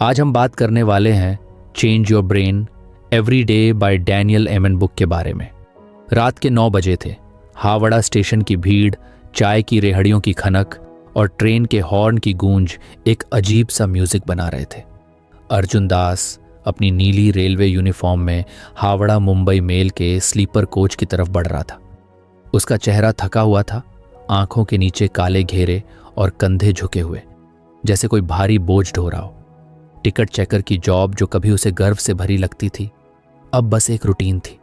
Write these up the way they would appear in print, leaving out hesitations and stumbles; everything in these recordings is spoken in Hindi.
आज हम बात करने वाले हैं change your brain every day bye Daniel एमन बुक के बारे में। रात के 9 बजे थे। हावड़ा स्टेशन की भीड़, चाय की रेहड़ियों की खनक और ट्रेन के हॉर्न की गूंज एक अजीब सा म्यूजिक बना रहे थे। अर्जुन दास अपनी नीली रेलवे यूनिफॉर्म में हावड़ा मुंबई मेल के स्लीपर कोच की तरफ बढ़ रहा था। उसका चेहरा थका हुआ था, आंखों के नीचे काले घेरे और कंधे झुके हुए, जैसे कोई भारी बोझ ढो रहा हो। टिकट चेकर की जॉब जो कभी उसे गर्व से भरी लगती थी, अब बस एक रूटीन थी।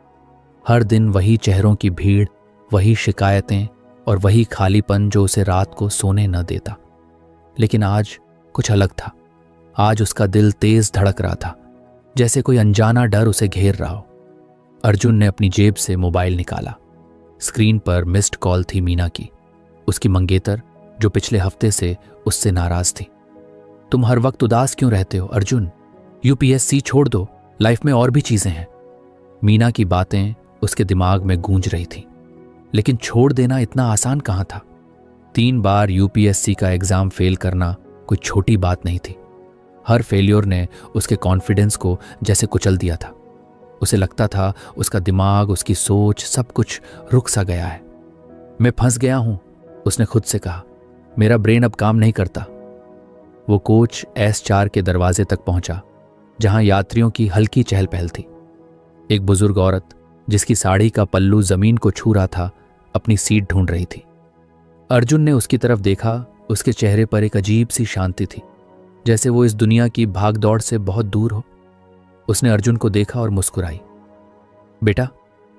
हर दिन वही चेहरों की भीड़, वही शिकायतें और वही खालीपन जो उसे रात को सोने न देता। लेकिन आज कुछ अलग था। आज उसका दिल तेज धड़क रहा था, जैसे कोई अनजाना डर उसे घेर रहा हो। अर्जुन ने अपनी जेब से मोबाइल निकाला। स्क्रीन पर मिस्ड कॉल थी मीना की, उसकी मंगेतर जो पिछले हफ्ते से उससे नाराज थी। तुम हर वक्त उदास क्यों रहते हो अर्जुन? यूपीएससी छोड़ दो, लाइफ में और भी चीजें हैं। मीना की बातें उसके दिमाग में गूंज रही थी, लेकिन छोड़ देना इतना आसान कहाँ था। 3 बार यूपीएससी का एग्जाम फेल करना कोई छोटी बात नहीं थी। हर फेल्योर ने उसके कॉन्फिडेंस को जैसे कुचल दिया था। उसे लगता था उसका दिमाग, उसकी सोच, सब कुछ रुक सा गया है। मैं फंस गया हूं, उसने खुद से कहा। मेरा ब्रेन अब काम नहीं करता। वो कोच S4 के दरवाजे तक पहुंचा, जहां यात्रियों की हल्की चहल पहल थी। एक बुजुर्ग औरत, जिसकी साड़ी का पल्लू जमीन को छू रहा था, अपनी सीट ढूंढ रही थी। अर्जुन ने उसकी तरफ देखा। उसके चेहरे पर एक अजीब सी शांति थी, जैसे वो इस दुनिया की भागदौड़ से बहुत दूर हो। उसने अर्जुन को देखा और मुस्कुराई। बेटा,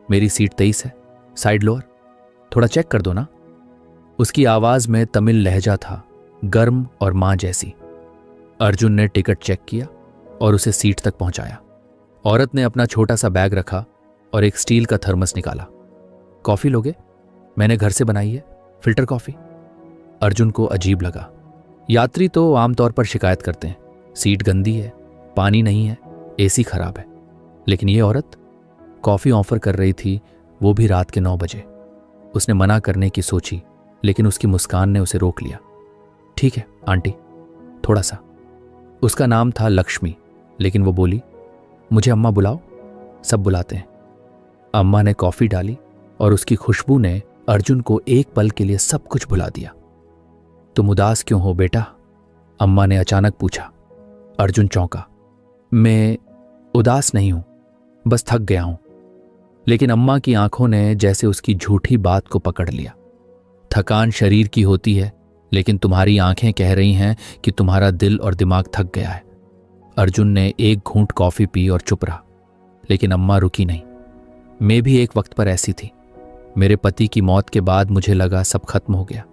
मेरी सीट 23 है, साइड लोअर, थोड़ा चेक कर दो ना। उसकी आवाज में तमिल लहजा था, गर्म और मां जैसी। अर्जुन ने टिकट चेक किया और उसे सीट तक पहुंचाया। औरत ने अपना छोटा सा बैग रखा और एक स्टील का थर्मस निकाला। कॉफी लोगे? मैंने घर से बनाई है, फिल्टर कॉफी। अर्जुन को अजीब लगा। यात्री तो आमतौर पर शिकायत करते हैं, सीट गंदी है, पानी नहीं है, एसी खराब है। लेकिन ये औरत कॉफी ऑफर कर रही थी, वो भी रात के 9 बजे। उसने मना करने की सोची, लेकिन उसकी मुस्कान ने उसे रोक लिया। ठीक है आंटी, थोड़ा सा। उसका नाम था लक्ष्मी, लेकिन वो बोली, मुझे अम्मा बुलाओ, सब बुलाते हैं। अम्मा ने कॉफी डाली और उसकी खुशबू ने अर्जुन को एक पल के लिए सब कुछ भुला दिया। तुम उदास क्यों हो बेटा? अम्मा ने अचानक पूछा। अर्जुन चौंका। मैं उदास नहीं हूं, बस थक गया हूं। लेकिन अम्मा की आंखों ने जैसे उसकी झूठी बात को पकड़ लिया। थकान शरीर की होती है, लेकिन तुम्हारी आंखें कह रही हैं कि तुम्हारा दिल और दिमाग थक गया है। अर्जुन ने एक घूंट कॉफी पी और चुप रहा, लेकिन अम्मा रुकी नहीं। मैं भी एक वक्त पर ऐसी थी। मेरे पति की मौत के बाद मुझे लगा सब खत्म हो गया।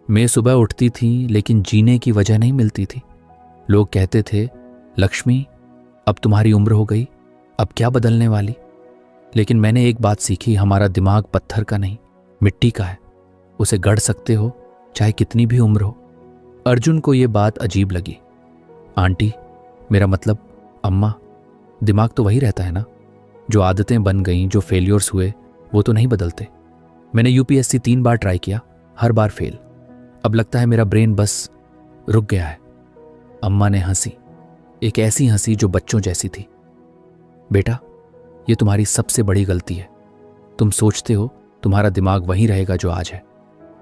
मैं सुबह उठती थी, लेकिन जीने की वजह नहीं मिलती थी। लोग कहते थे, लक्ष्मी अब तुम्हारी उम्र हो गई, अब क्या बदलने वाली। लेकिन मैंने एक बात सीखी, हमारा दिमाग पत्थर का नहीं, मिट्टी का है। उसे गढ़ सकते हो, चाहे कितनी भी उम्र हो। अर्जुन को यह बात अजीब लगी। आंटी, मेरा मतलब अम्मा, दिमाग तो वही रहता है ना। जो आदतें बन गईं, जो फेलियर्स हुए, वो तो नहीं बदलते। मैंने यूपीएससी 3 बार ट्राई किया, हर बार फेल। अब लगता है मेरा ब्रेन बस रुक गया है। अम्मा ने हंसी, एक ऐसी हंसी जो बच्चों जैसी थी। बेटा, ये तुम्हारी सबसे बड़ी गलती है। तुम सोचते हो तुम्हारा दिमाग वही रहेगा जो आज है,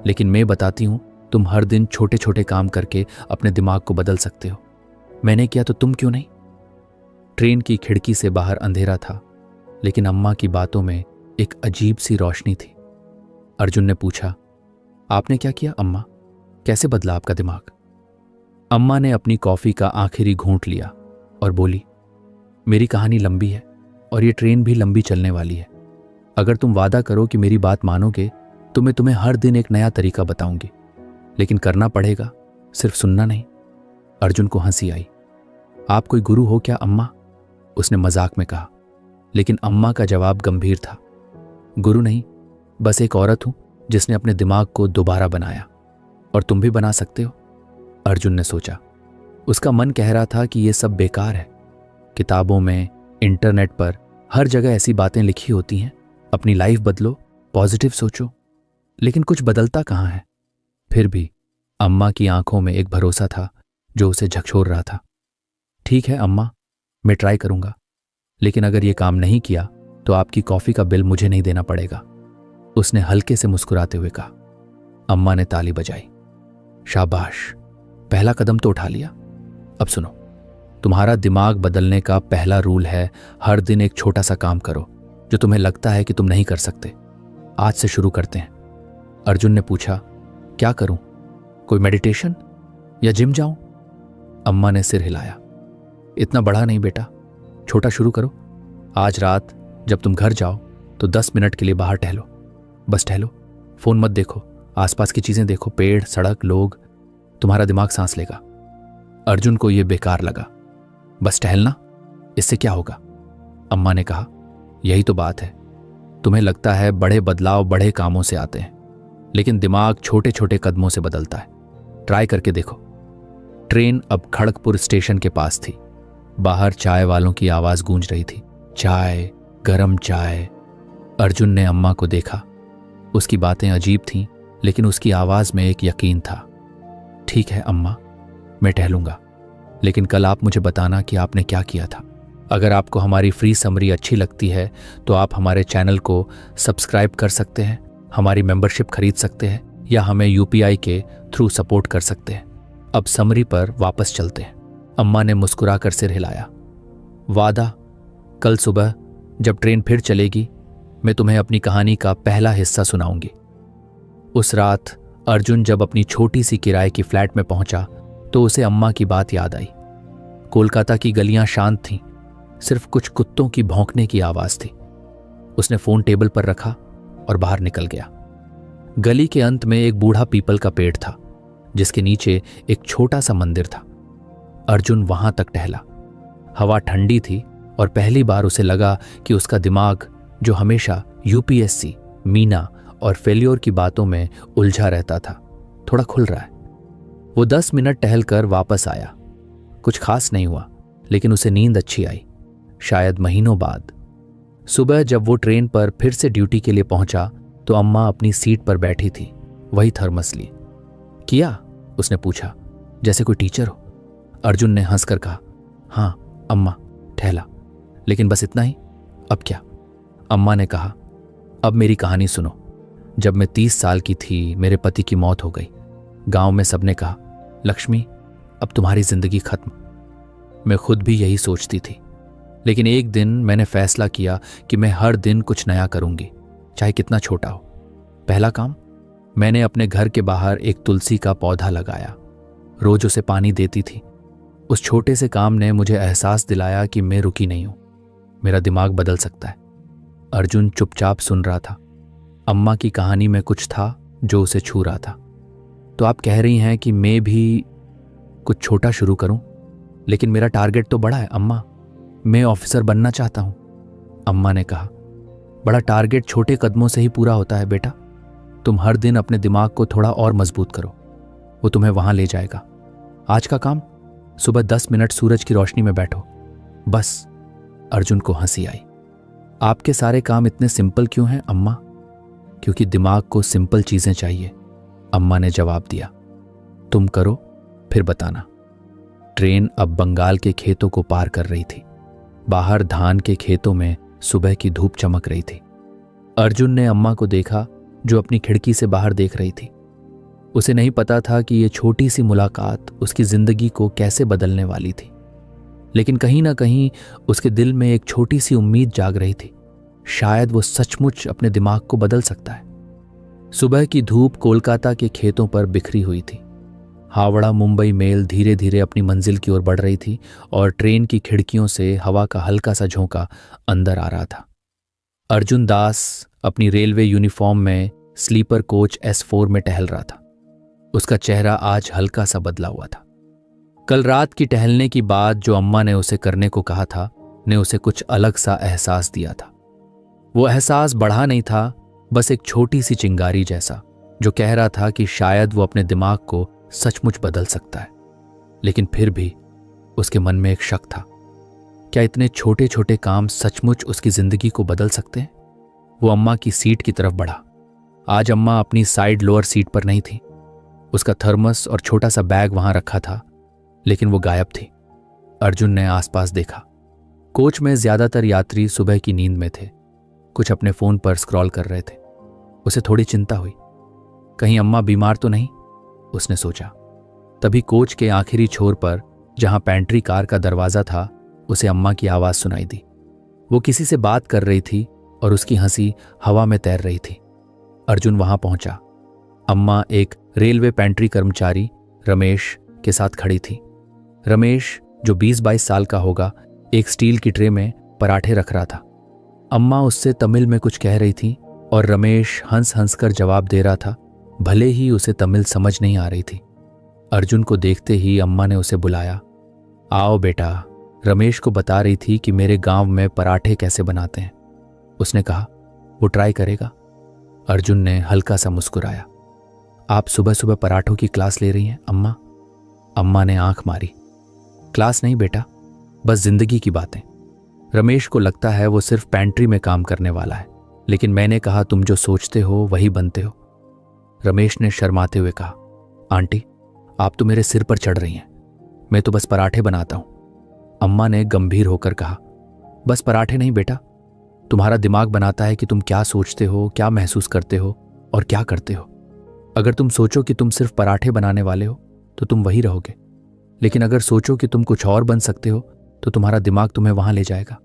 लेकिन मैं बताती हूं, तुम हर दिन छोटे छोटे काम करके अपने दिमाग को बदल सकते हो। मैंने किया तो तुम क्यों नहीं? ट्रेन की खिड़की से बाहर अंधेरा था, लेकिन अम्मा की बातों में एक अजीब सी रोशनी थी। अर्जुन ने पूछा, आपने क्या किया अम्मा? कैसे बदला आपका दिमाग? अम्मा ने अपनी कॉफी का आखिरी घूंट लिया और बोली, मेरी कहानी लंबी है और ये ट्रेन भी लंबी चलने वाली है। अगर तुम वादा करो कि मेरी बात मानोगे तो मैं तुम्हें हर दिन एक नया तरीका बताऊंगी, लेकिन करना पड़ेगा, सिर्फ सुनना नहीं। अर्जुन को हंसी आई। आप कोई गुरु हो क्या अम्मा? उसने मजाक में कहा, लेकिन अम्मा का जवाब गंभीर था। गुरु नहीं, बस एक औरत हूं जिसने अपने दिमाग को दोबारा बनाया, और तुम भी बना सकते हो। अर्जुन ने सोचा। उसका मन कह रहा था कि यह सब बेकार है। किताबों में, इंटरनेट पर, हर जगह ऐसी बातें लिखी होती हैं, अपनी लाइफ बदलो, पॉजिटिव सोचो, लेकिन कुछ बदलता कहाँ है। फिर भी अम्मा की आंखों में एक भरोसा था जो उसे झकझोर रहा था। ठीक है अम्मा, मैं ट्राई करूंगा, लेकिन अगर ये काम नहीं किया तो आपकी कॉफी का बिल मुझे नहीं देना पड़ेगा, उसने हल्के से मुस्कुराते हुए कहा। अम्मा ने ताली बजाई। शाबाश, पहला कदम तो उठा लिया। अब सुनो, तुम्हारा दिमाग बदलने का पहला रूल है हर दिन एक छोटा सा काम करो जो तुम्हें लगता है कि तुम नहीं कर सकते। आज से शुरू करते हैं। अर्जुन ने पूछा, क्या करूं? कोई मेडिटेशन या जिम जाऊं? अम्मा ने सिर हिलाया। इतना बड़ा नहीं बेटा, छोटा शुरू करो। आज रात जब तुम घर जाओ तो 10 मिनट के लिए बाहर टहलो, बस टहलो, फोन मत देखो, आसपास की चीजें देखो, पेड़, सड़क, लोग, तुम्हारा दिमाग सांस लेगा। अर्जुन को यह बेकार लगा। बस टहलना, इससे क्या होगा? अम्मा ने कहा, यही तो बात है, तुम्हें लगता है बड़े बदलाव बड़े कामों से आते हैं, लेकिन दिमाग छोटे छोटे कदमों से बदलता है। ट्राई करके देखो। ट्रेन अब खड़गपुर स्टेशन के पास थी। बाहर चाय वालों की आवाज गूंज रही थी, चाय, गरम चाय। अर्जुन ने अम्मा को देखा। उसकी बातें अजीब थीं, लेकिन उसकी आवाज में एक यकीन था। ठीक है अम्मा, मैं टहलूंगा, लेकिन कल आप मुझे बताना कि आपने क्या किया था। अगर आपको हमारी फ्री समरी अच्छी लगती है तो आप हमारे चैनल को सब्सक्राइब कर सकते हैं, हमारी मेंबरशिप खरीद सकते हैं या हमें यूपीआई के थ्रू सपोर्ट कर सकते हैं। अब समरी पर वापस चलते हैं। अम्मा ने मुस्कुराकर सिर हिलाया। वादा, कल सुबह जब ट्रेन फिर चलेगी मैं तुम्हें अपनी कहानी का पहला हिस्सा सुनाऊंगी। उस रात अर्जुन जब अपनी छोटी सी किराए की फ्लैट में पहुंचा तो उसे अम्मा की बात याद आई। कोलकाता की गलियां शांत थीं, सिर्फ कुछ कुत्तों की भौंकने की आवाज थी। उसने फोन टेबल पर रखा और बाहर निकल गया। गली के अंत में एक बूढ़ा पीपल का पेड़ था, जिसके नीचे एक छोटा सा मंदिर था। अर्जुन वहां तक टहला। हवा ठंडी थी और पहली बार उसे लगा कि उसका दिमाग, जो हमेशा यूपीएससी, मीना और फेल्योर की बातों में उलझा रहता था, थोड़ा खुल रहा है। वो 10 मिनट टहलकर वापस आया। कुछ खास नहीं हुआ, लेकिन उसे नींद अच्छी आई, शायद महीनों बाद। सुबह जब वो ट्रेन पर फिर से ड्यूटी के लिए पहुंचा तो अम्मा अपनी सीट पर बैठी थी, वही थर्मस लिए। किया? उसने पूछा, जैसे कोई टीचर हो। अर्जुन ने हंसकर कहा, हाँ अम्मा, ठहला, लेकिन बस इतना ही। अब क्या? अम्मा ने कहा, अब मेरी कहानी सुनो। जब मैं 30 साल की थी मेरे पति की मौत हो गई। गांव में सबने कहा, लक्ष्मी अब तुम्हारी जिंदगी खत्म। मैं खुद भी यही सोचती थी, लेकिन एक दिन मैंने फैसला किया कि मैं हर दिन कुछ नया करूंगी, चाहे कितना छोटा हो। पहला काम, मैंने अपने घर के बाहर एक तुलसी का पौधा लगाया। रोज उसे पानी देती थी। उस छोटे से काम ने मुझे एहसास दिलाया कि मैं रुकी नहीं हूं, मेरा दिमाग बदल सकता है। अर्जुन चुपचाप सुन रहा था। अम्मा की कहानी में कुछ था जो उसे छू रहा था। तो आप कह रही हैं कि मैं भी कुछ छोटा शुरू करूं, लेकिन मेरा टारगेट तो बड़ा है अम्मा, मैं ऑफिसर बनना चाहता हूं। अम्मा ने कहा, बड़ा टारगेट छोटे कदमों से ही पूरा होता है बेटा। तुम हर दिन अपने दिमाग को थोड़ा और मजबूत करो, वो तुम्हें वहां ले जाएगा। आज का काम, सुबह 10 मिनट सूरज की रोशनी में बैठो, बस। अर्जुन को हंसी आई। आपके सारे काम इतने सिंपल क्यों हैं अम्मा? क्योंकि दिमाग को सिंपल चीजें चाहिए, अम्मा ने जवाब दिया। तुम करो, फिर बताना। ट्रेन अब बंगाल के खेतों को पार कर रही थी। बाहर धान के खेतों में सुबह की धूप चमक रही थी। अर्जुन ने अम्मा को देखा, जो अपनी खिड़की से बाहर देख रही थी। उसे नहीं पता था कि यह छोटी सी मुलाकात उसकी जिंदगी को कैसे बदलने वाली थी, लेकिन कहीं ना कहीं उसके दिल में एक छोटी सी उम्मीद जाग रही थी, शायद वो सचमुच अपने दिमाग को बदल सकता है। सुबह की धूप कोलकाता के खेतों पर बिखरी हुई थी। हावड़ा मुंबई मेल धीरे धीरे अपनी मंजिल की ओर बढ़ रही थी और ट्रेन की खिड़कियों से हवा का हल्का सा झोंका अंदर आ रहा था। अर्जुन दास अपनी रेलवे यूनिफॉर्म में स्लीपर कोच S4 में टहल रहा था। उसका चेहरा आज हल्का सा बदला हुआ था। कल रात की टहलने की बात जो अम्मा ने उसे करने को कहा था, ने उसे कुछ अलग सा एहसास दिया था। वो एहसास बढ़ा नहीं था, बस एक छोटी सी चिंगारी जैसा, जो कह रहा था कि शायद वो अपने दिमाग को सचमुच बदल सकता है। लेकिन फिर भी उसके मन में एक शक था, क्या इतने छोटे छोटे काम सचमुच उसकी जिंदगी को बदल सकते हैं? वो अम्मा की सीट की तरफ बढ़ा। आज अम्मा अपनी साइड लोअर सीट पर नहीं थी। उसका थर्मस और छोटा सा बैग वहां रखा था, लेकिन वो गायब थी। अर्जुन ने आसपास देखा। कोच में ज्यादातर यात्री सुबह की नींद में थे, कुछ अपने फोन पर स्क्रॉल कर रहे थे। उसे थोड़ी चिंता हुई, कहीं अम्मा बीमार तो नहीं, उसने सोचा। तभी कोच के आखिरी छोर पर, जहां पैंट्री कार का दरवाजा था, उसे अम्मा की आवाज सुनाई दी। वो किसी से बात कर रही थी और उसकी हंसी हवा में तैर रही थी। अर्जुन वहां पहुंचा। अम्मा एक रेलवे पैंट्री कर्मचारी रमेश के साथ खड़ी थी। रमेश, जो 20-22 साल का होगा, एक स्टील की ट्रे में पराठे रख रहा था। अम्मा उससे तमिल में कुछ कह रही थी और रमेश हंस हंस कर जवाब दे रहा था, भले ही उसे तमिल समझ नहीं आ रही थी। अर्जुन को देखते ही अम्मा ने उसे बुलाया। आओ बेटा, रमेश को बता रही थी कि मेरे गांव में पराठे कैसे बनाते हैं। उसने कहा, वो ट्राई करेगा? अर्जुन ने हल्का सा मुस्कुराया। आप सुबह सुबह पराठों की क्लास ले रही हैं अम्मा? अम्मा ने आंख मारी। क्लास नहीं बेटा, बस जिंदगी की बातें। रमेश को लगता है वो सिर्फ पैंट्री में काम करने वाला है, लेकिन मैंने कहा तुम जो सोचते हो वही बनते हो। रमेश ने शर्माते हुए कहा, आंटी आप तो मेरे सिर पर चढ़ रही हैं, मैं तो बस पराठे बनाता हूं। अम्मा ने गंभीर होकर कहा, बस पराठे नहीं बेटा, तुम्हारा दिमाग बनाता है कि तुम क्या सोचते हो, क्या महसूस करते हो और क्या करते हो। अगर तुम सोचो कि तुम सिर्फ पराठे बनाने वाले हो तो तुम वही रहोगे, लेकिन अगर सोचो कि तुम कुछ और बन सकते हो तो तुम्हारा दिमाग तुम्हें वहां ले जाएगा।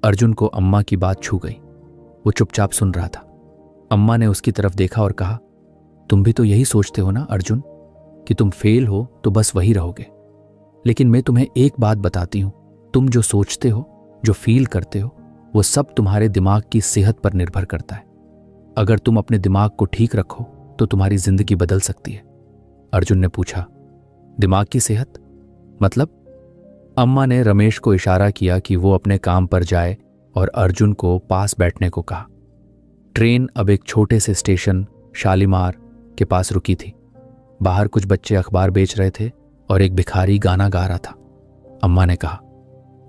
अर्जुन को अम्मा की बात छू गई। वो चुपचाप सुन रहा था। अम्मा ने उसकी तरफ देखा और कहा, तुम भी तो यही सोचते हो ना अर्जुन, कि तुम फेल हो तो बस वही रहोगे। लेकिन मैं तुम्हें एक बात बताती हूं, तुम जो सोचते हो, जो फील करते हो, वो सब तुम्हारे दिमाग की सेहत पर निर्भर करता है। अगर तुम अपने दिमाग को ठीक रखो तो तुम्हारी जिंदगी बदल सकती है। अर्जुन ने पूछा, दिमाग की सेहत मतलब? अम्मा ने रमेश को इशारा किया कि वो अपने काम पर जाए और अर्जुन को पास बैठने को कहा। ट्रेन अब एक छोटे से स्टेशन शालीमार के पास रुकी थी। बाहर कुछ बच्चे अखबार बेच रहे थे और एक भिखारी गाना गा रहा था। अम्मा ने कहा,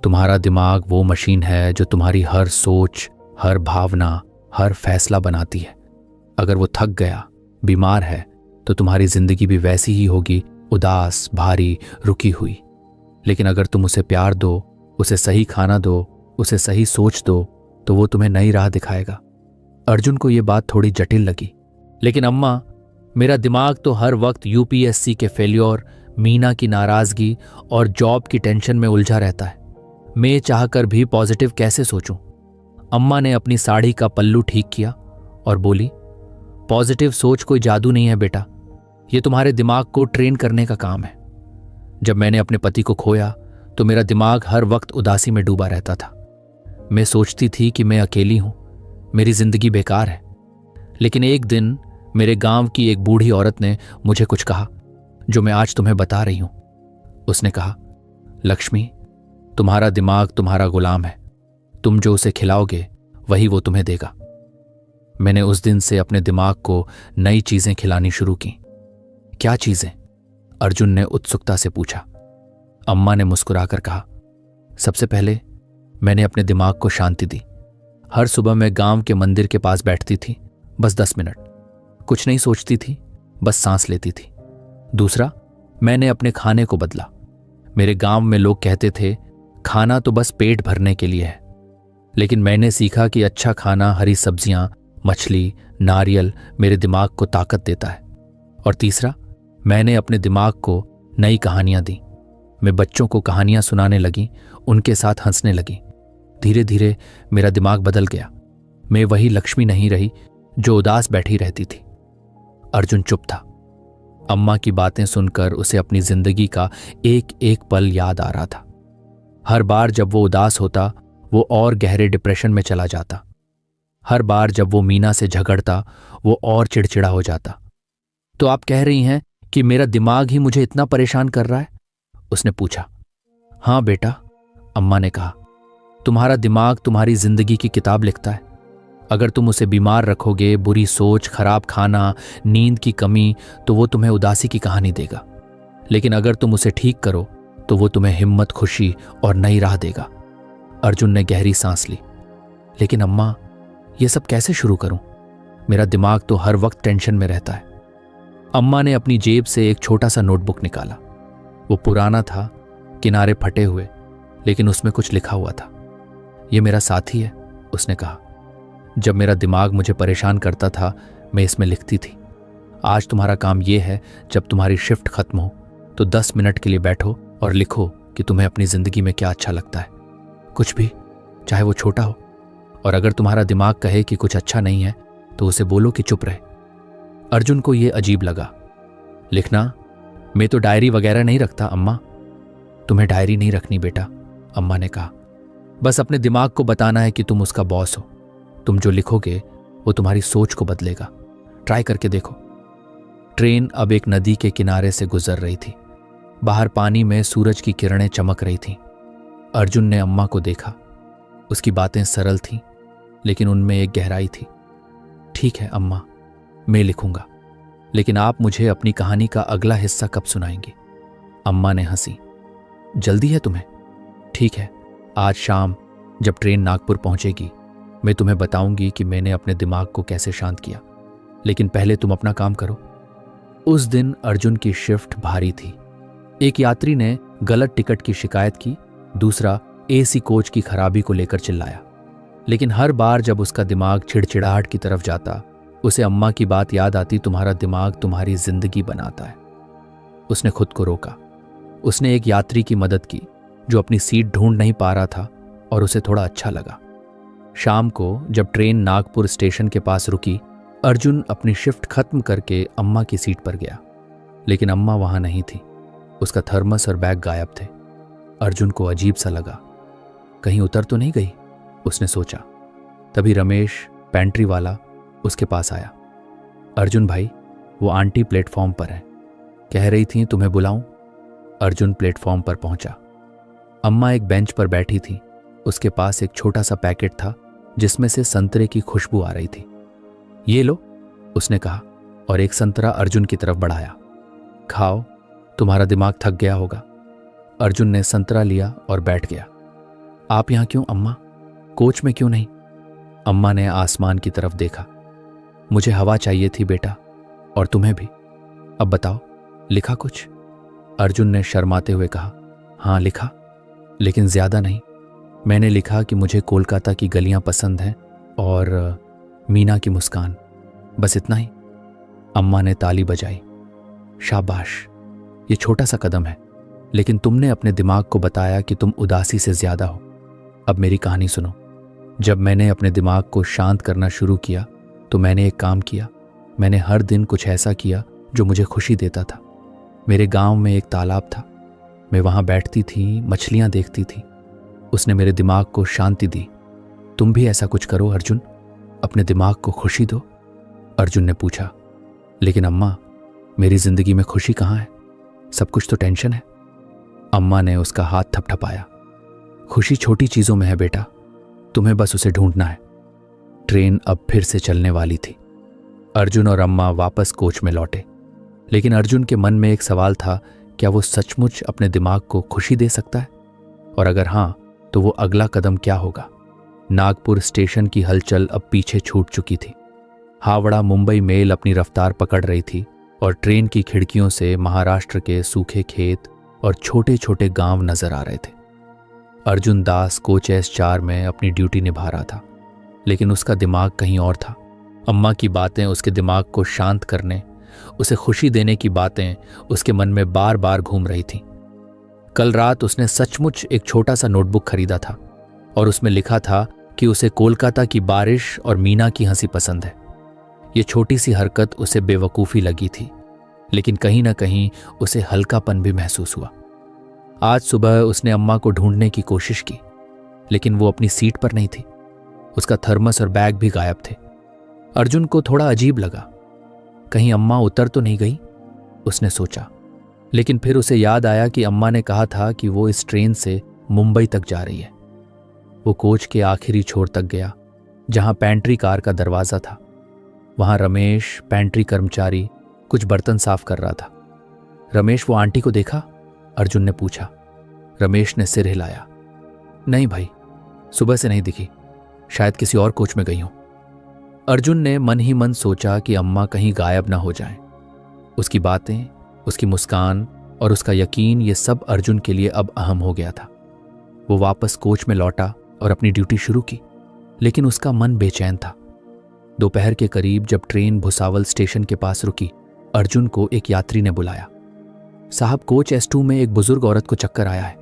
तुम्हारा दिमाग वो मशीन है जो तुम्हारी हर सोच, हर भावना, हर फैसला बनाती है। अगर वो थक गया, बीमार है, तो तुम्हारी जिंदगी भी वैसी ही होगी, उदास, भारी, रुकी हुई। लेकिन अगर तुम उसे प्यार दो, उसे सही खाना दो, उसे सही सोच दो, तो वो तुम्हें नई राह दिखाएगा। अर्जुन को यह बात थोड़ी जटिल लगी। लेकिन अम्मा, मेरा दिमाग तो हर वक्त यूपीएससी के फेल्योर, मीना की नाराजगी और जॉब की टेंशन में उलझा रहता है। मैं चाहकर भी पॉजिटिव कैसे सोचूं? अम्मा ने अपनी साड़ी का पल्लू ठीक किया और बोली, पॉजिटिव सोच कोई जादू नहीं है बेटा, ये तुम्हारे दिमाग को ट्रेन करने का काम है। जब मैंने अपने पति को खोया तो मेरा दिमाग हर वक्त उदासी में डूबा रहता था। मैं सोचती थी कि मैं अकेली हूं, मेरी जिंदगी बेकार है। लेकिन एक दिन मेरे गांव की एक बूढ़ी औरत ने मुझे कुछ कहा जो मैं आज तुम्हें बता रही हूं। उसने कहा, लक्ष्मी, तुम्हारा दिमाग तुम्हारा गुलाम है, तुम जो उसे खिलाओगे वही वो तुम्हें देगा। मैंने उस दिन से अपने दिमाग को नई चीजें खिलानी शुरू की। क्या चीजें? अर्जुन ने उत्सुकता से पूछा। अम्मा ने मुस्कुराकर कहा, सबसे पहले मैंने अपने दिमाग को शांति दी। हर सुबह मैं गांव के मंदिर के पास बैठती थी, बस 10 मिनट। कुछ नहीं सोचती थी, बस सांस लेती थी। दूसरा, मैंने अपने खाने को बदला। मेरे गांव में लोग कहते थे, खाना तो बस पेट भरने के लिए है, लेकिन मैंने सीखा कि अच्छा खाना, हरी सब्जियां, मछली, नारियल मेरे दिमाग को ताकत देता है। और तीसरा, मैंने अपने दिमाग को नई कहानियां दी। मैं बच्चों को कहानियां सुनाने लगी, उनके साथ हंसने लगी। धीरे धीरे मेरा दिमाग बदल गया। मैं वही लक्ष्मी नहीं रही जो उदास बैठी रहती थी। अर्जुन चुप था। अम्मा की बातें सुनकर उसे अपनी जिंदगी का एक एक पल याद आ रहा था। हर बार जब वो उदास होता, वो और गहरे डिप्रेशन में चला जाता। हर बार जब वो मीना से झगड़ता, वो और चिड़चिड़ा हो जाता। तो आप कह रही हैं कि मेरा दिमाग ही मुझे इतना परेशान कर रहा है? उसने पूछा। हाँ बेटा, अम्मा ने कहा, तुम्हारा दिमाग तुम्हारी जिंदगी की किताब लिखता है। अगर तुम उसे बीमार रखोगे, बुरी सोच, खराब खाना, नींद की कमी, तो वो तुम्हें उदासी की कहानी देगा। लेकिन अगर तुम उसे ठीक करो तो वो तुम्हें हिम्मत, खुशी और नई राह देगा। अर्जुन ने गहरी सांस ली। लेकिन अम्मा, ये सब कैसे शुरू करूं? मेरा दिमाग तो हर वक्त टेंशन में रहता है। अम्मा ने अपनी जेब से एक छोटा सा नोटबुक निकाला। वो पुराना था, किनारे फटे हुए, लेकिन उसमें कुछ लिखा हुआ था। ये मेरा साथी है, उसने कहा। जब मेरा दिमाग मुझे परेशान करता था, मैं इसमें लिखती थी। आज तुम्हारा काम यह है, जब तुम्हारी शिफ्ट खत्म हो तो 10 मिनट के लिए बैठो और लिखो कि तुम्हें अपनी जिंदगी में क्या अच्छा लगता है। कुछ भी, चाहे वो छोटा हो। और अगर तुम्हारा दिमाग कहे कि कुछ अच्छा नहीं है तो उसे बोलो कि चुप रहे। अर्जुन को यह अजीब लगा। लिखना? मैं तो डायरी वगैरह नहीं रखता अम्मा। तुम्हें डायरी नहीं रखनी बेटा, अम्मा ने कहा। बस अपने दिमाग को बताना है कि तुम उसका बॉस हो। तुम जो लिखोगे वो तुम्हारी सोच को बदलेगा। ट्राई करके देखो। ट्रेन अब एक नदी के किनारे से गुजर रही थी। बाहर पानी में सूरज की किरणें चमक रही थीं। अर्जुन ने अम्मा को देखा। उसकी बातें सरल थीं, लेकिन उनमें एक गहराई थी। ठीक है अम्मा, मैं लिखूंगा, लेकिन आप मुझे अपनी कहानी का अगला हिस्सा कब सुनाएंगी? अम्मा ने हंसी। जल्दी है तुम्हें? ठीक है, आज शाम जब ट्रेन नागपुर पहुंचेगी मैं तुम्हें बताऊंगी कि मैंने अपने दिमाग को कैसे शांत किया। लेकिन पहले तुम अपना काम करो। उस दिन अर्जुन की शिफ्ट भारी थी। एक यात्री ने गलत टिकट की शिकायत की, दूसरा एसी कोच की खराबी को लेकर चिल्लाया। लेकिन हर बार जब उसका दिमाग चिड़चिड़ाहट की तरफ जाता, उसे अम्मा की बात याद आती, तुम्हारा दिमाग तुम्हारी जिंदगी बनाता है। उसने खुद को रोका। उसने एक यात्री की मदद की जो अपनी सीट ढूंढ नहीं पा रहा था, और उसे थोड़ा अच्छा लगा। शाम को जब ट्रेन नागपुर स्टेशन के पास रुकी, अर्जुन अपनी शिफ्ट खत्म करके अम्मा की सीट पर गया। लेकिन अम्मा वहां नहीं थी। उसका थर्मस और बैग गायब थे। अर्जुन को अजीब सा लगा। कहीं उतर तो नहीं गई, उसने सोचा। तभी रमेश, पेंट्री वाला, उसके पास आया। अर्जुन भाई, वो आंटी प्लेटफॉर्म पर है, कह रही थी तुम्हें बुलाऊं। अर्जुन प्लेटफॉर्म पर पहुंचा। अम्मा एक बेंच पर बैठी थी। उसके पास एक छोटा सा पैकेट था जिसमें से संतरे की खुशबू आ रही थी। ये लो, उसने कहा, और एक संतरा अर्जुन की तरफ बढ़ाया। खाओ, तुम्हारा दिमाग थक गया होगा। अर्जुन ने संतरा लिया और बैठ गया। आप यहां क्यों अम्मा? कोच में क्यों नहीं? अम्मा ने आसमान की तरफ देखा। मुझे हवा चाहिए थी बेटा, और तुम्हें भी। अब बताओ, लिखा कुछ? अर्जुन ने शर्माते हुए कहा। हाँ लिखा, लेकिन ज्यादा नहीं। मैंने लिखा कि मुझे कोलकाता की गलियां पसंद हैं और मीना की मुस्कान, बस इतना ही। अम्मा ने ताली बजाई। शाबाश, ये छोटा सा कदम है, लेकिन तुमने अपने दिमाग को बताया कि तुम उदासी से ज्यादा हो। अब मेरी कहानी सुनो। जब मैंने अपने दिमाग को शांत करना शुरू किया तो मैंने एक काम किया। मैंने हर दिन कुछ ऐसा किया जो मुझे खुशी देता था। मेरे गांव में एक तालाब था। मैं वहां बैठती थी, मछलियां देखती थी। उसने मेरे दिमाग को शांति दी। तुम भी ऐसा कुछ करो अर्जुन, अपने दिमाग को खुशी दो। अर्जुन ने पूछा, लेकिन अम्मा, मेरी जिंदगी में खुशी कहाँ है? सब कुछ तो टेंशन है। अम्मा ने उसका हाथ थपथपाया। खुशी छोटी चीजों में है बेटा, तुम्हें बस उसे ढूंढना है। ट्रेन अब फिर से चलने वाली थी। अर्जुन और अम्मा वापस कोच में लौटे। लेकिन अर्जुन के मन में एक सवाल था, क्या वो सचमुच अपने दिमाग को खुशी दे सकता है? और अगर हाँ, तो वो अगला कदम क्या होगा? नागपुर स्टेशन की हलचल अब पीछे छूट चुकी थी। हावड़ा मुंबई मेल अपनी रफ्तार पकड़ रही थी और ट्रेन की खिड़कियों से महाराष्ट्र के सूखे खेत और छोटे छोटे गांव नजर आ रहे थे। अर्जुन दास कोच S4 में अपनी ड्यूटी निभा रहा था, लेकिन उसका दिमाग कहीं और था। अम्मा की बातें उसके दिमाग को शांत करने, उसे खुशी देने की बातें उसके मन में बार बार घूम रही थीं। कल रात उसने सचमुच एक छोटा सा नोटबुक खरीदा था और उसमें लिखा था कि उसे कोलकाता की बारिश और मीना की हंसी पसंद है। ये छोटी सी हरकत उसे बेवकूफ़ी लगी थी, लेकिन कहीं ना कहीं उसे हल्कापन भी महसूस हुआ। आज सुबह उसने अम्मा को ढूंढने की कोशिश की, लेकिन वो अपनी सीट पर नहीं थी। उसका थर्मस और बैग भी गायब थे। अर्जुन को थोड़ा अजीब लगा। कहीं अम्मा उतर तो नहीं गई, उसने सोचा। लेकिन फिर उसे याद आया कि अम्मा ने कहा था कि वो इस ट्रेन से मुंबई तक जा रही है। वो कोच के आखिरी छोर तक गया, जहां पेंट्री कार का दरवाजा था। वहां रमेश, पेंट्री कर्मचारी, कुछ बर्तन साफ कर रहा था। रमेश, वो आंटी को देखा? अर्जुन ने पूछा। रमेश ने सिर हिलाया। नहीं भाई, सुबह से नहीं दिखी, शायद किसी और कोच में गई हो। अर्जुन ने मन ही मन सोचा कि अम्मा कहीं गायब ना हो जाएं। उसकी बातें, उसकी मुस्कान और उसका यकीन ये सब अर्जुन के लिए अब अहम हो गया था। वो वापस कोच में लौटा और अपनी ड्यूटी शुरू की, लेकिन उसका मन बेचैन था। दोपहर के करीब जब ट्रेन भुसावल स्टेशन के पास रुकी, अर्जुन को एक यात्री ने बुलाया। साहब, कोच S2 में एक बुजुर्ग औरत को चक्कर आया है,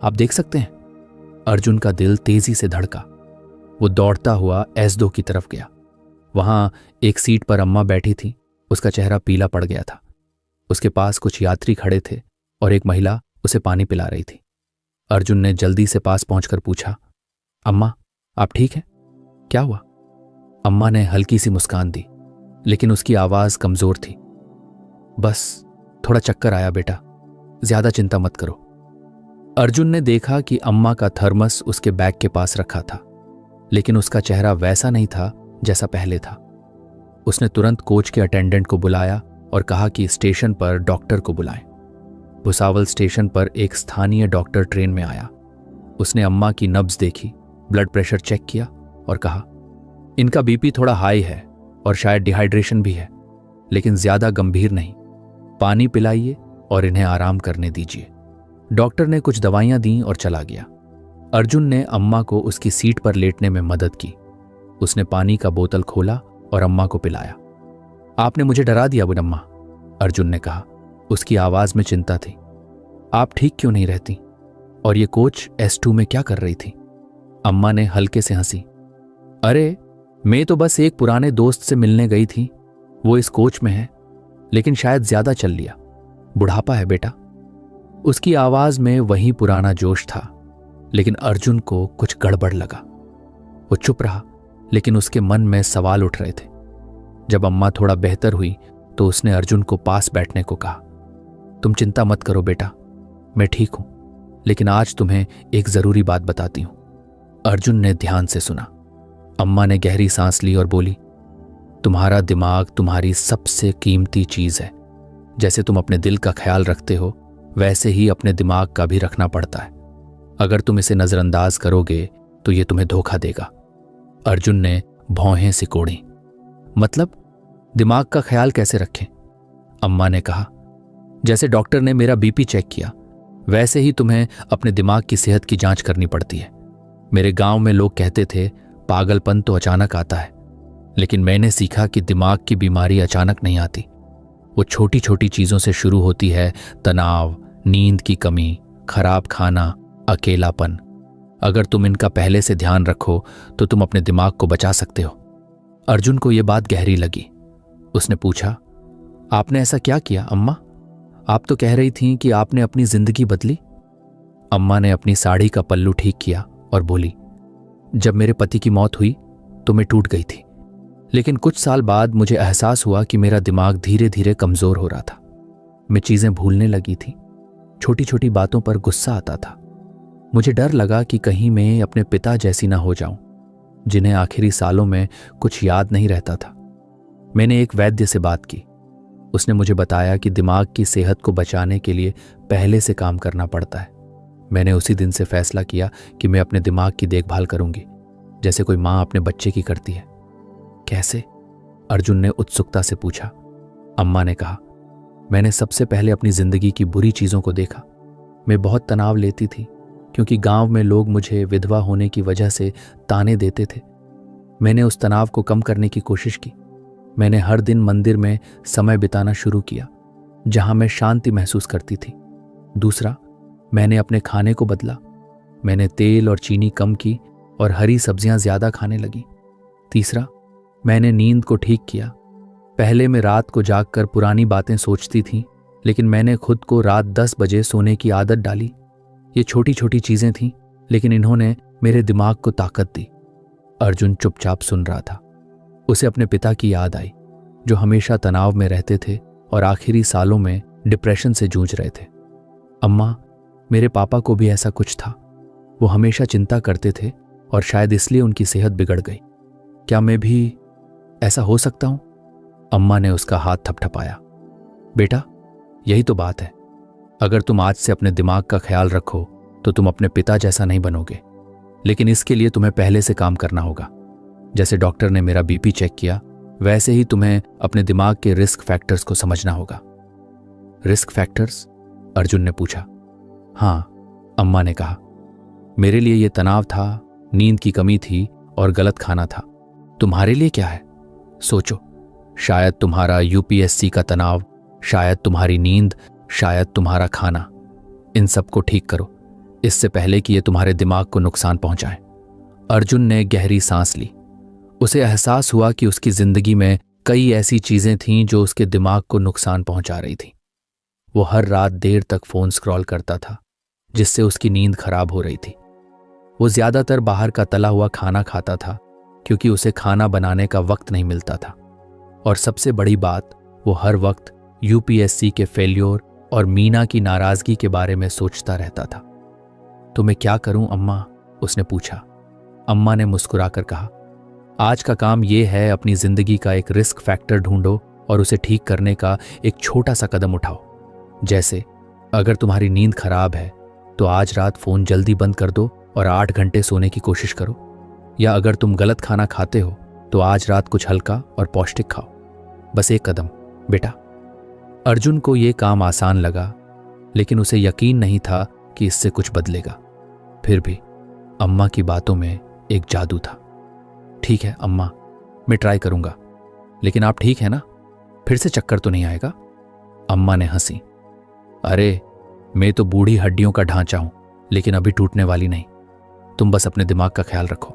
आप देख सकते हैं। अर्जुन का दिल तेजी से धड़का। वो दौड़ता हुआ S2 की तरफ गया। वहां एक सीट पर अम्मा बैठी थी। उसका चेहरा पीला पड़ गया था। उसके पास कुछ यात्री खड़े थे और एक महिला उसे पानी पिला रही थी। अर्जुन ने जल्दी से पास पहुंचकर पूछा, अम्मा, आप ठीक हैं? क्या हुआ? अम्मा ने हल्की सी मुस्कान दी, लेकिन उसकी आवाज कमजोर थी। बस थोड़ा चक्कर आया बेटा, ज्यादा चिंता मत करो। अर्जुन ने देखा कि अम्मा का थर्मस उसके बैग के पास रखा था, लेकिन उसका चेहरा वैसा नहीं था जैसा पहले था। उसने तुरंत कोच के अटेंडेंट को बुलाया और कहा कि स्टेशन पर डॉक्टर को बुलाएं। भुसावल स्टेशन पर एक स्थानीय डॉक्टर ट्रेन में आया। उसने अम्मा की नब्ज देखी, ब्लड प्रेशर चेक किया और कहा, इनका बीपी थोड़ा हाई है और शायद डिहाइड्रेशन भी है, लेकिन ज्यादा गंभीर नहीं। पानी पिलाइए और इन्हें आराम करने दीजिए। डॉक्टर ने कुछ दवाइयां दी और चला गया। अर्जुन ने अम्मा को उसकी सीट पर लेटने में मदद की। उसने पानी का बोतल खोला और अम्मा को पिलाया। आपने मुझे डरा दिया बुनम्मा, अर्जुन ने कहा। उसकी आवाज में चिंता थी। आप ठीक क्यों नहीं रहती? और ये कोच S2 में क्या कर रही थी? अम्मा ने हल्के से हंसी। अरे, मैं तो बस एक पुराने दोस्त से मिलने गई थी। वो इस कोच में है, लेकिन शायद ज्यादा चल लिया। बुढ़ापा है बेटा। उसकी आवाज में वही पुराना जोश था, लेकिन अर्जुन को कुछ गड़बड़ लगा। वो चुप रहा, लेकिन उसके मन में सवाल उठ रहे थे। जब अम्मा थोड़ा बेहतर हुई तो उसने अर्जुन को पास बैठने को कहा। तुम चिंता मत करो बेटा, मैं ठीक हूं, लेकिन आज तुम्हें एक जरूरी बात बताती हूं। अर्जुन ने ध्यान से सुना। अम्मा ने गहरी सांस ली और बोली, तुम्हारा दिमाग तुम्हारी सबसे कीमती चीज है। जैसे तुम अपने दिल का ख्याल रखते हो, वैसे ही अपने दिमाग का भी रखना पड़ता है। अगर तुम इसे नजरअंदाज करोगे तो ये तुम्हें धोखा देगा। अर्जुन ने भौहें सिकोड़ी। मतलब, दिमाग का ख्याल कैसे रखें? अम्मा ने कहा, जैसे डॉक्टर ने मेरा बीपी चेक किया, वैसे ही तुम्हें अपने दिमाग की सेहत की जांच करनी पड़ती है। मेरे गांव में लोग कहते थे पागलपन तो अचानक आता है, लेकिन मैंने सीखा कि दिमाग की बीमारी अचानक नहीं आती। वो छोटी छोटी चीजों से शुरू होती है। तनाव, नींद की कमी, खराब खाना, अकेलापन। अगर तुम इनका पहले से ध्यान रखो तो तुम अपने दिमाग को बचा सकते हो। अर्जुन को यह बात गहरी लगी। उसने पूछा, आपने ऐसा क्या किया अम्मा? आप तो कह रही थीं कि आपने अपनी जिंदगी बदली। अम्मा ने अपनी साड़ी का पल्लू ठीक किया और बोली, जब मेरे पति की मौत हुई तो मैं टूट गई थी, लेकिन कुछ साल बाद मुझे एहसास हुआ कि मेरा दिमाग धीरे धीरे कमजोर हो रहा था। मैं चीजें भूलने लगी थी, छोटी छोटी बातों पर गुस्सा आता था। मुझे डर लगा कि कहीं मैं अपने पिता जैसी ना हो जाऊं, जिन्हें आखिरी सालों में कुछ याद नहीं रहता था। मैंने एक वैद्य से बात की। उसने मुझे बताया कि दिमाग की सेहत को बचाने के लिए पहले से काम करना पड़ता है। मैंने उसी दिन से फैसला किया कि मैं अपने दिमाग की देखभाल करूंगी, जैसे कोई माँ अपने बच्चे की करती है। कैसे? अर्जुन ने उत्सुकता से पूछा। अम्मा ने कहा, मैंने सबसे पहले अपनी जिंदगी की बुरी चीजों को देखा। मैं बहुत तनाव लेती थी, क्योंकि गांव में लोग मुझे विधवा होने की वजह से ताने देते थे। मैंने उस तनाव को कम करने की कोशिश की। मैंने हर दिन मंदिर में समय बिताना शुरू किया, जहां मैं शांति महसूस करती थी। दूसरा, मैंने अपने खाने को बदला। मैंने तेल और चीनी कम की और हरी सब्जियां ज्यादा खाने लगी। तीसरा, मैंने नींद को ठीक किया। पहले मैं रात को जागकर पुरानी बातें सोचती थी, लेकिन मैंने खुद को रात 10 बजे सोने की आदत डाली। ये छोटी छोटी चीजें थीं, लेकिन इन्होंने मेरे दिमाग को ताकत दी। अर्जुन चुपचाप सुन रहा था। उसे अपने पिता की याद आई, जो हमेशा तनाव में रहते थे और आखिरी सालों में डिप्रेशन से जूझ रहे थे। अम्मा, मेरे पापा को भी ऐसा कुछ था। वो हमेशा चिंता करते थे और शायद इसलिए उनकी सेहत बिगड़ गई। क्या मैं भी ऐसा हो सकता हूं? अम्मा ने उसका हाथ थपथपाया। बेटा, यही तो बात है। अगर तुम आज से अपने दिमाग का ख्याल रखो तो तुम अपने पिता जैसा नहीं बनोगे, लेकिन इसके लिए तुम्हें पहले से काम करना होगा। जैसे डॉक्टर ने मेरा बीपी चेक किया, वैसे ही तुम्हें अपने दिमाग के रिस्क फैक्टर्स को समझना होगा। Risk factors? अर्जुन ने पूछा। हाँ, अम्मा ने कहा। मेरे लिए ये तनाव था, नींद की कमी थी और गलत खाना था। तुम्हारे लिए क्या है? सोचो, शायद तुम्हारा यूपीएससी का तनाव, शायद तुम्हारी नींद, शायद तुम्हारा खाना। इन सब को ठीक करो इससे पहले कि ये तुम्हारे दिमाग को नुकसान पहुंचाए। अर्जुन ने गहरी सांस ली। उसे एहसास हुआ कि उसकी जिंदगी में कई ऐसी चीजें थीं जो उसके दिमाग को नुकसान पहुंचा रही थीं। वो हर रात देर तक फोन स्क्रॉल करता था, जिससे उसकी नींद खराब हो रही थी। वो ज्यादातर बाहर का तला हुआ खाना खाता था, क्योंकि उसे खाना बनाने का वक्त नहीं मिलता था। और सबसे बड़ी बात, वो हर वक्त यूपीएससी के फेल्योर और मीना की नाराजगी के बारे में सोचता रहता था। तो मैं क्या करूं अम्मा? उसने पूछा। अम्मा ने मुस्कुराकर कहा, आज का काम यह है, अपनी जिंदगी का एक रिस्क फैक्टर ढूंढो और उसे ठीक करने का एक छोटा सा कदम उठाओ। जैसे अगर तुम्हारी नींद खराब है तो आज रात फोन जल्दी बंद कर दो और 8 घंटे सोने की कोशिश करो। या अगर तुम गलत खाना खाते हो तो आज रात कुछ हल्का और पौष्टिक खाओ। बस एक कदम बेटा। अर्जुन को यह काम आसान लगा, लेकिन उसे यकीन नहीं था कि इससे कुछ बदलेगा। फिर भी अम्मा की बातों में एक जादू था। ठीक है अम्मा, मैं ट्राई करूंगा, लेकिन आप ठीक है ना? फिर से चक्कर तो नहीं आएगा? अम्मा ने हंसी। अरे, मैं तो बूढ़ी हड्डियों का ढांचा हूं, लेकिन अभी टूटने वाली नहीं। तुम बस अपने दिमाग का ख्याल रखो।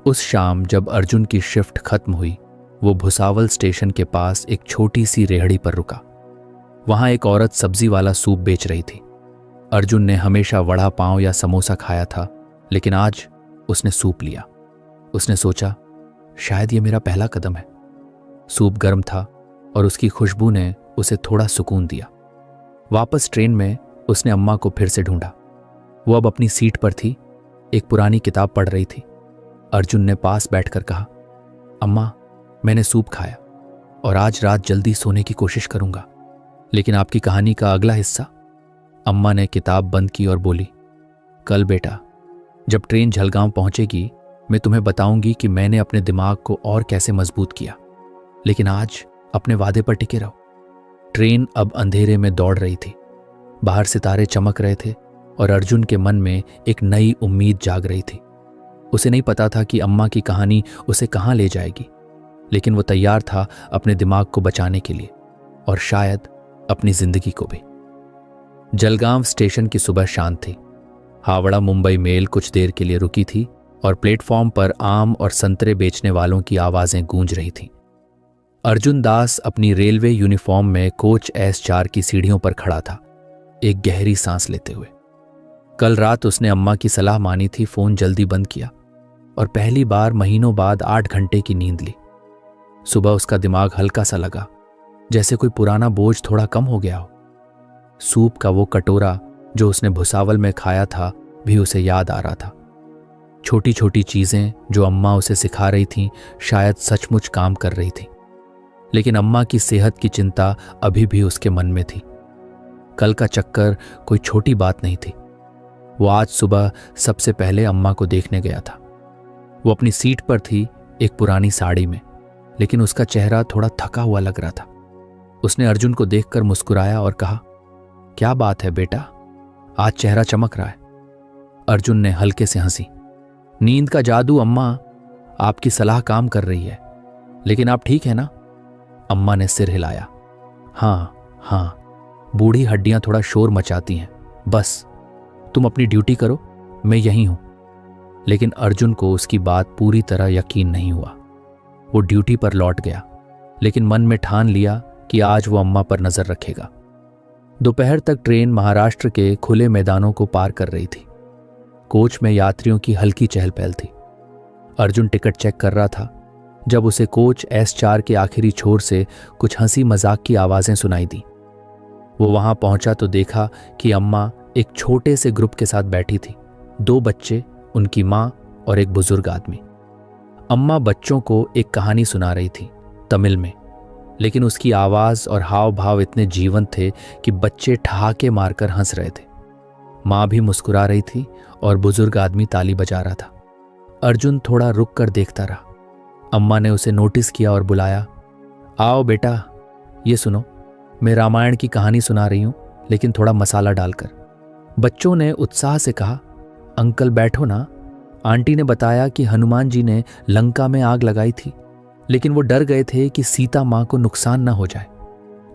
उस शाम जब अर्जुन की शिफ्ट खत्म हुई, वो भुसावल स्टेशन के पास एक छोटी सी रेहड़ी पर रुका। वहां एक औरत सब्जी वाला सूप बेच रही थी। अर्जुन ने हमेशा वड़ा पाव या समोसा खाया था, लेकिन आज उसने सूप लिया। उसने सोचा, शायद ये मेरा पहला कदम है। सूप गर्म था और उसकी खुशबू ने उसे थोड़ा सुकून दिया। वापस ट्रेन में उसने अम्मा को फिर से ढूंढा। वो अब अपनी सीट पर थी, एक पुरानी किताब पढ़ रही थी। अर्जुन ने पास बैठकर कहा, अम्मा, मैंने सूप खाया और आज रात जल्दी सोने की कोशिश करूंगा, लेकिन आपकी कहानी का अगला हिस्सा? अम्मा ने किताब बंद की और बोली, कल बेटा, जब ट्रेन झलगांव पहुंचेगी, मैं तुम्हें बताऊंगी कि मैंने अपने दिमाग को और कैसे मजबूत किया। लेकिन आज अपने वादे पर टिके रहो। ट्रेन अब अंधेरे में दौड़ रही थी। बाहर सितारे चमक रहे थे और अर्जुन के मन में एक नई उम्मीद जाग रही थी। उसे नहीं पता था कि अम्मा की कहानी उसे कहां ले जाएगी, लेकिन वो तैयार था अपने दिमाग को बचाने के लिए और शायद अपनी जिंदगी को भी। जलगांव स्टेशन की सुबह शांत थी। हावड़ा मुंबई मेल कुछ देर के लिए रुकी थी और प्लेटफॉर्म पर आम और संतरे बेचने वालों की आवाजें गूंज रही थीं। अर्जुन दास अपनी रेलवे यूनिफॉर्म में कोच S4 की सीढ़ियों पर खड़ा था, एक गहरी सांस लेते हुए। कल रात उसने अम्मा की सलाह मानी थी, फोन जल्दी बंद किया और पहली बार महीनों बाद 8 घंटे की नींद ली। सुबह उसका दिमाग हल्का सा लगा, जैसे कोई पुराना बोझ थोड़ा कम हो गया हो। सूप का वो कटोरा जो उसने भुसावल में खाया था भी उसे याद आ रहा था। छोटी छोटी चीजें जो अम्मा उसे सिखा रही थीं शायद सचमुच काम कर रही थी, लेकिन अम्मा की सेहत की चिंता अभी भी उसके मन में थी। कल का चक्कर कोई छोटी बात नहीं थी। वो आज सुबह सबसे पहले अम्मा को देखने गया था। वो अपनी सीट पर थी, एक पुरानी साड़ी में, लेकिन उसका चेहरा थोड़ा थका हुआ लग रहा था। उसने अर्जुन को देखकर मुस्कुराया और कहा, क्या बात है बेटा, आज चेहरा चमक रहा है। अर्जुन ने हल्के से हंसी। नींद का जादू अम्मा, आपकी सलाह काम कर रही है। लेकिन आप ठीक है ना? अम्मा ने सिर हिलाया। हाँ, बूढ़ी हड्डियां थोड़ा शोर मचाती हैं, बस तुम अपनी ड्यूटी करो, मैं यहीं हूं। लेकिन अर्जुन को उसकी बात पूरी तरह यकीन नहीं हुआ। वो ड्यूटी पर लौट गया, लेकिन मन में ठान लिया कि आज वो अम्मा पर नजर रखेगा। दोपहर तक ट्रेन महाराष्ट्र के खुले मैदानों को पार कर रही थी। कोच में यात्रियों की हल्की चहल पहल थी। अर्जुन टिकट चेक कर रहा था जब उसे कोच S4 के आखिरी छोर से कुछ हंसी मजाक की आवाजें सुनाई दी। वो वहां पहुंचा तो देखा कि अम्मा एक छोटे से ग्रुप के साथ बैठी थी, 2 बच्चे, उनकी मां और एक बुजुर्ग आदमी। अम्मा बच्चों को एक कहानी सुना रही थी, तमिल में, लेकिन उसकी आवाज और हाव भाव इतने जीवंत थे कि बच्चे ठहाके मारकर हंस रहे थे। मां भी मुस्कुरा रही थी और बुजुर्ग आदमी ताली बजा रहा था। अर्जुन थोड़ा रुक कर देखता रहा। अम्मा ने उसे नोटिस किया और बुलाया, आओ बेटा, ये सुनो, मैं रामायण की कहानी सुना रही हूं, लेकिन थोड़ा मसाला डालकर। बच्चों ने उत्साह से कहा, अंकल बैठो ना। आंटी ने बताया कि हनुमान जी ने लंका में आग लगाई थी, लेकिन वो डर गए थे कि सीता मां को नुकसान ना हो जाए।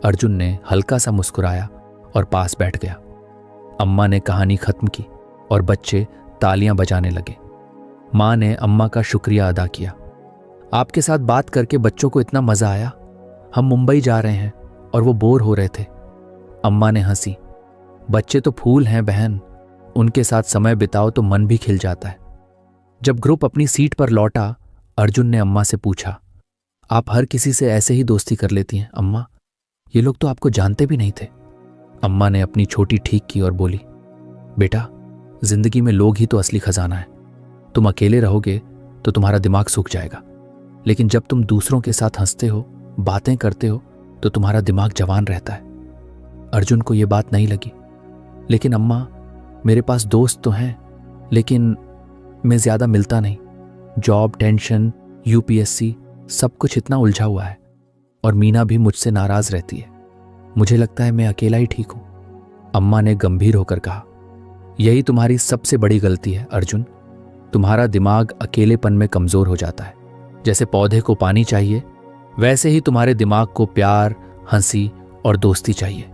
अर्जुन ने हल्का सा मुस्कुराया और पास बैठ गया। अम्मा ने कहानी खत्म की और बच्चे तालियां बजाने लगे। मां ने अम्मा का शुक्रिया अदा किया। आपके साथ बात करके बच्चों को इतना मजा आया। हम मुंबई जा रहे हैं और वो बोर हो रहे थे। अम्मा ने हंसी। बच्चे तो फूल हैं बहन, उनके साथ समय बिताओ तो मन भी खिल जाता है। जब ग्रुप अपनी सीट पर लौटा, अर्जुन ने अम्मा से पूछा, आप हर किसी से ऐसे ही दोस्ती कर लेती हैं अम्मा? ये लोग तो आपको जानते भी नहीं थे। अम्मा ने अपनी छोटी ठीक की और बोली, बेटा, जिंदगी में लोग ही तो असली खजाना है। तुम अकेले रहोगे तो तुम्हारा दिमाग सूख जाएगा, लेकिन जब तुम दूसरों के साथ हंसते हो, बातें करते हो, तो तुम्हारा दिमाग जवान रहता है। अर्जुन को यह बात नहीं लगी। लेकिन अम्मा, मेरे पास दोस्त तो हैं, लेकिन मैं ज्यादा मिलता नहीं। जॉब, टेंशन, यूपीएससी, सब कुछ इतना उलझा हुआ है। और मीना भी मुझसे नाराज रहती है। मुझे लगता है मैं अकेला ही ठीक हूं। अम्मा ने गंभीर होकर कहा, यही तुम्हारी सबसे बड़ी गलती है अर्जुन। तुम्हारा दिमाग अकेलेपन में कमजोर हो जाता है। जैसे पौधे को पानी चाहिए, वैसे ही तुम्हारे दिमाग को प्यार, हंसी और दोस्ती चाहिए।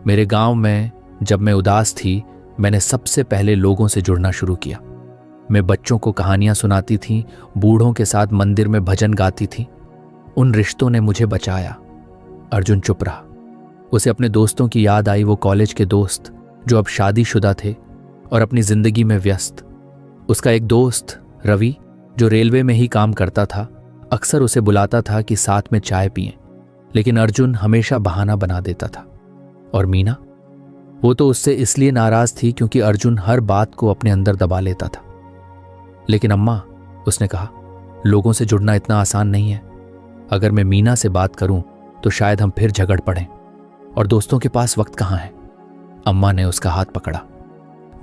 मेरे गांव में जब मैं उदास थी, मैंने सबसे पहले लोगों से जुड़ना शुरू किया। मैं बच्चों को कहानियां सुनाती थी, बूढ़ों के साथ मंदिर में भजन गाती थी। उन रिश्तों ने मुझे बचाया। अर्जुन चुप रहा। उसे अपने दोस्तों की याद आई, वो कॉलेज के दोस्त जो अब शादीशुदा थे और अपनी जिंदगी में व्यस्त। उसका एक दोस्त रवि, जो रेलवे में ही काम करता था, अक्सर उसे बुलाता था कि साथ में चाय पिएं, लेकिन अर्जुन हमेशा बहाना बना देता था। और मीना, वो तो उससे इसलिए नाराज थी क्योंकि अर्जुन हर बात को अपने अंदर दबा लेता था। लेकिन अम्मा, उसने कहा, लोगों से जुड़ना इतना आसान नहीं है। अगर मैं मीना से बात करूं तो शायद हम फिर झगड़ पड़ें, और दोस्तों के पास वक्त कहां है। अम्मा ने उसका हाथ पकड़ा।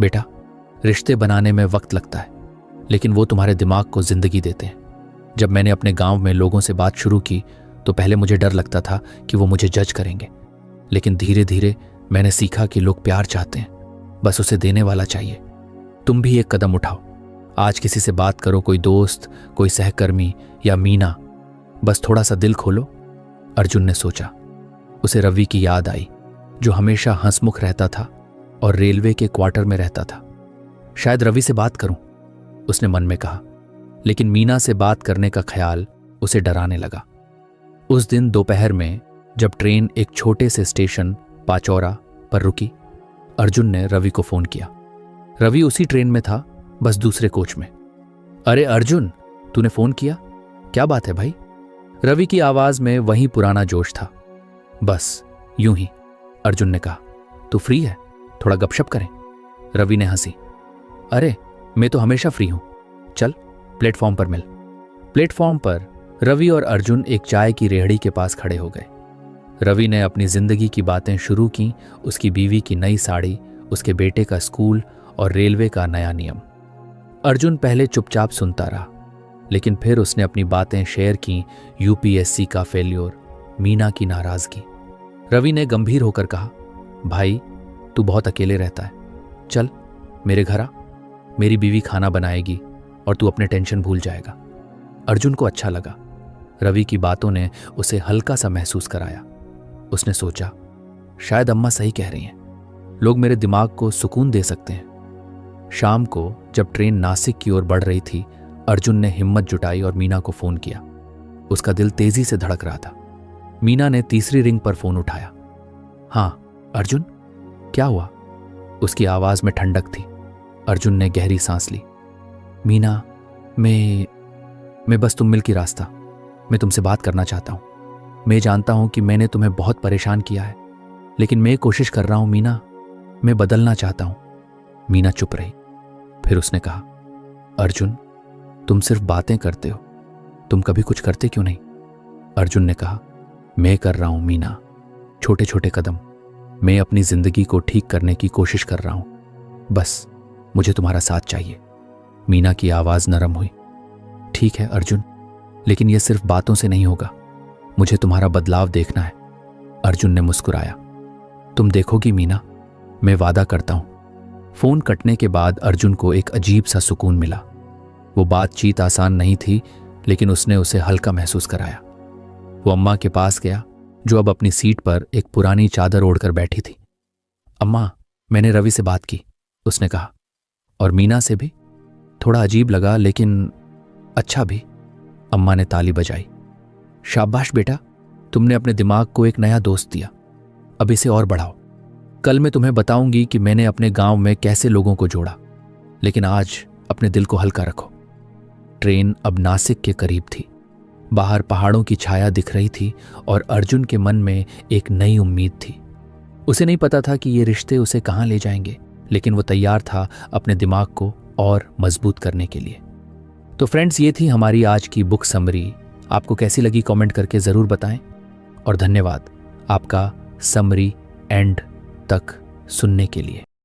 बेटा, रिश्ते बनाने में वक्त लगता है, लेकिन वो तुम्हारे दिमाग को जिंदगी देते हैं। जब मैंने अपने गांव में लोगों से बात शुरू की तो पहले मुझे डर लगता था कि वो मुझे जज करेंगे, लेकिन धीरे धीरे मैंने सीखा कि लोग प्यार चाहते हैं, बस उसे देने वाला चाहिए। तुम भी एक कदम उठाओ। आज किसी से बात करो, कोई दोस्त, कोई सहकर्मी या मीना, बस थोड़ा सा दिल खोलो। अर्जुन ने सोचा। उसे रवि की याद आई, जो हमेशा हंसमुख रहता था और रेलवे के क्वार्टर में रहता था। शायद रवि से बात करूं, उसने मन में कहा, लेकिन मीना से बात करने का ख्याल उसे डराने लगा। उस दिन दोपहर में जब ट्रेन एक छोटे से स्टेशन पाचौरा पर रुकी, अर्जुन ने रवि को फोन किया। रवि उसी ट्रेन में था, बस दूसरे कोच में। अरे अर्जुन, तूने फोन किया? क्या बात है भाई? रवि की आवाज में वही पुराना जोश था। बस यूं ही, अर्जुन ने कहा। तू फ्री है? थोड़ा गपशप करें? रवि ने हंसी। अरे, मैं तो हमेशा फ्री हूं। चल, प्लेटफॉर्म पर मिल। प्लेटफॉर्म पर रवि और अर्जुन एक चाय की रेहड़ी के पास खड़े हो गए। रवि ने अपनी जिंदगी की बातें शुरू की, उसकी बीवी की नई साड़ी, उसके बेटे का स्कूल और रेलवे का नया नियम। अर्जुन पहले चुपचाप सुनता रहा, लेकिन फिर उसने अपनी बातें शेयर की। यूपीएससी का फेल्योर, मीना की नाराजगी। रवि ने गंभीर होकर कहा, भाई, तू बहुत अकेले रहता है। चल मेरे घर आ, मेरी बीवी खाना बनाएगी और तू अपने टेंशन भूल जाएगा। अर्जुन को अच्छा लगा। रवि की बातों ने उसे हल्का सा महसूस कराया। उसने सोचा, शायद अम्मा सही कह रही हैं, लोग मेरे दिमाग को सुकून दे सकते हैं। शाम को जब ट्रेन नासिक की ओर बढ़ रही थी, अर्जुन ने हिम्मत जुटाई और मीना को फोन किया। उसका दिल तेजी से धड़क रहा था। मीना ने तीसरी रिंग पर फोन उठाया। हाँ अर्जुन, क्या हुआ? उसकी आवाज में ठंडक थी। अर्जुन ने गहरी सांस ली। मीना, मैं बस तुम मिल की रास्ता, मैं तुमसे बात करना चाहता हूं। मैं जानता हूं कि मैंने तुम्हें बहुत परेशान किया है, लेकिन मैं कोशिश कर रहा हूं मीना, मैं बदलना चाहता हूं। मीना चुप रही। फिर उसने कहा, अर्जुन, तुम सिर्फ बातें करते हो, तुम कभी कुछ करते क्यों नहीं? अर्जुन ने कहा, मैं कर रहा हूं मीना, छोटे छोटे कदम। मैं अपनी जिंदगी को ठीक करने की कोशिश कर रहा हूं, बस मुझे तुम्हारा साथ चाहिए। मीना की आवाज नरम हुई। ठीक है अर्जुन, लेकिन यह सिर्फ बातों से नहीं होगा, मुझे तुम्हारा बदलाव देखना है। अर्जुन ने मुस्कुराया। तुम देखोगी मीना, मैं वादा करता हूं। फोन कटने के बाद अर्जुन को एक अजीब सा सुकून मिला। वो बातचीत आसान नहीं थी, लेकिन उसने उसे हल्का महसूस कराया। वो अम्मा के पास गया, जो अब अपनी सीट पर एक पुरानी चादर ओढ़कर बैठी थी। अम्मा, मैंने रवि से बात की, उसने कहा, और मीना से भी। थोड़ा अजीब लगा, लेकिन अच्छा भी। अम्मा ने ताली बजाई। शाबाश बेटा, तुमने अपने दिमाग को एक नया दोस्त दिया। अब इसे और बढ़ाओ। कल मैं तुम्हें बताऊंगी कि मैंने अपने गांव में कैसे लोगों को जोड़ा, लेकिन आज अपने दिल को हल्का रखो। ट्रेन अब नासिक के करीब थी। बाहर पहाड़ों की छाया दिख रही थी और अर्जुन के मन में एक नई उम्मीद थी। उसे नहीं पता था कि ये रिश्ते उसे कहाँ ले जाएंगे, लेकिन वो तैयार था अपने दिमाग को और मजबूत करने के लिए। तो फ्रेंड्स, ये थी हमारी आज की बुक समरी। आपको कैसी लगी कमेंट करके ज़रूर बताएं, और धन्यवाद आपका समरी एंड तक सुनने के लिए।